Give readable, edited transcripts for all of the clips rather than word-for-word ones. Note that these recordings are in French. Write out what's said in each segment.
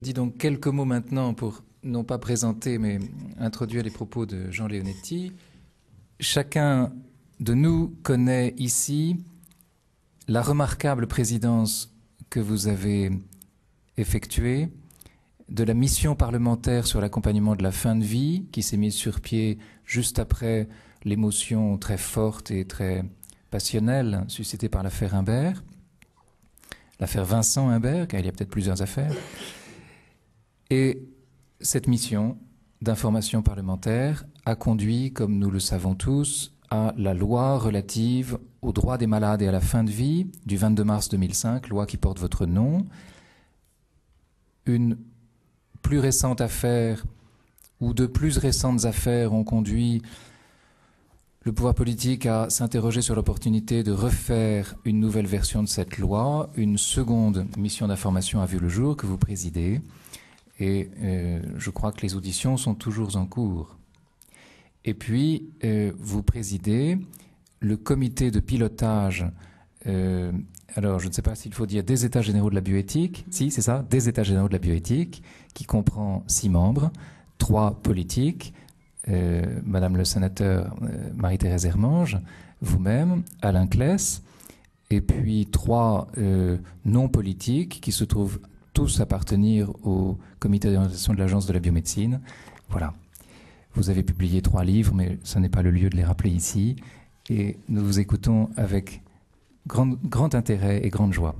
Je dis donc quelques mots maintenant pour non pas présenter mais introduire les propos de Jean Leonetti. Chacun de nous connaît ici la remarquable présidence que vous avez effectuée, de la mission parlementaire sur l'accompagnement de la fin de vie qui s'est mise sur pied juste après l'émotion très forte et très passionnelle suscitée par l'affaire Imbert, l'affaire Vincent Imbert, car il y a peut-être plusieurs affaires. Et cette mission d'information parlementaire a conduit, comme nous le savons tous, à la loi relative aux droits des malades et à la fin de vie du 22 mars 2005, loi qui porte votre nom. Une plus récente affaire ou de plus récentes affaires ont conduit le pouvoir politique à s'interroger sur l'opportunité de refaire une nouvelle version de cette loi. Une seconde mission d'information a vu le jour que vous présidez. Et je crois que les auditions sont toujours en cours. Et puis, vous présidez le comité de pilotage, alors je ne sais pas s'il faut dire des États généraux de la bioéthique, si c'est ça, des États généraux de la bioéthique, qui comprend 6 membres, 3 politiques, Madame le sénateur Marie-Thérèse Hermange, vous-même, Alain Claes, et puis 3 non politiques qui se trouvent tous appartenir au comité d'orientation de l'Agence de la biomédecine. Voilà. Vous avez publié 3 livres, mais ce n'est pas le lieu de les rappeler ici. Et nous vous écoutons avec grand intérêt et grande joie.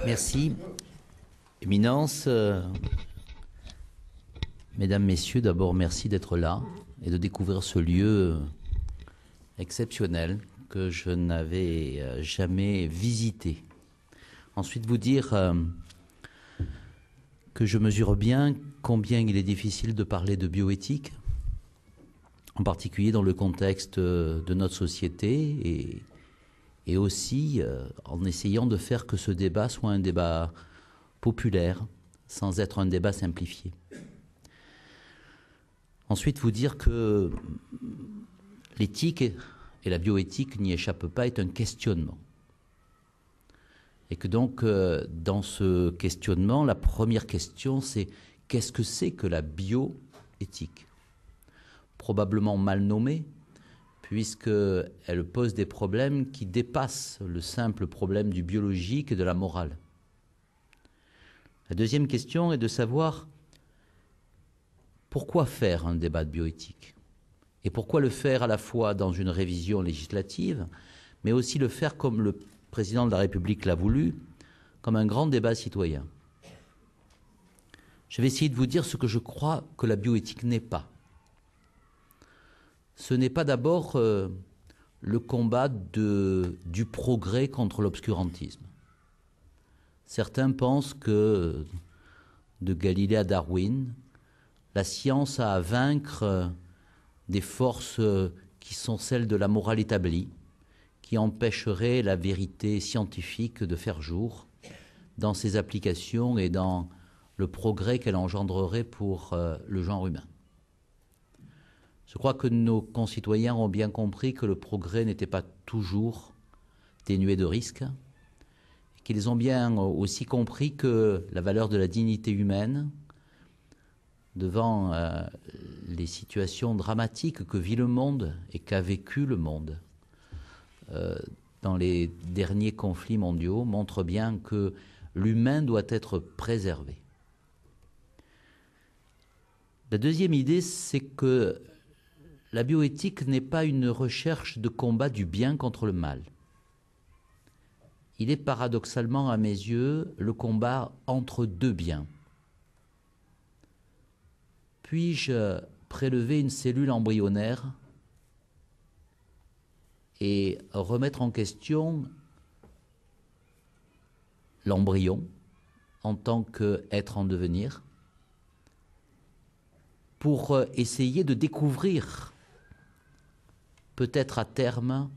Merci. Éminence, mesdames, messieurs, d'abord merci d'être là et de découvrir ce lieu exceptionnel que je n'avais jamais visité. Ensuite, vous dire que je mesure bien combien il est difficile de parler de bioéthique, en particulier dans le contexte de notre société et aussi en essayant de faire que ce débat soit un débat populaire, sans être un débat simplifié. Ensuite, vous dire que l'éthique et la bioéthique n'y échappent pas, est un questionnement. Et que donc, dans ce questionnement, la première question, c'est qu'est-ce que c'est que la bioéthique ? Probablement mal nommée, puisqu'elle pose des problèmes qui dépassent le simple problème du biologique et de la morale. La deuxième question est de savoir pourquoi faire un débat de bioéthique ? Et pourquoi le faire à la fois dans une révision législative, mais aussi le faire comme le président de la République l'a voulu, comme un grand débat citoyen. Je vais essayer de vous dire ce que je crois que la bioéthique n'est pas. Ce n'est pas d'abord le combat du progrès contre l'obscurantisme. Certains pensent que, de Galilée à Darwin, la science a à vaincre des forces qui sont celles de la morale établie, qui empêcherait la vérité scientifique de faire jour dans ses applications et dans le progrès qu'elle engendrerait pour le genre humain. Je crois que nos concitoyens ont bien compris que le progrès n'était pas toujours dénué de risques, qu'ils ont bien aussi compris que la valeur de la dignité humaine, devant les situations dramatiques que vit le monde et qu'a vécu le monde, dans les derniers conflits mondiaux, montre bien que l'humain doit être préservé. La deuxième idée, c'est que la bioéthique n'est pas une recherche de combat du bien contre le mal. Il est paradoxalement, à mes yeux, le combat entre deux biens. Puis-je prélever une cellule embryonnaire et remettre en question l'embryon en tant qu'être en devenir pour essayer de découvrir, peut-être à terme,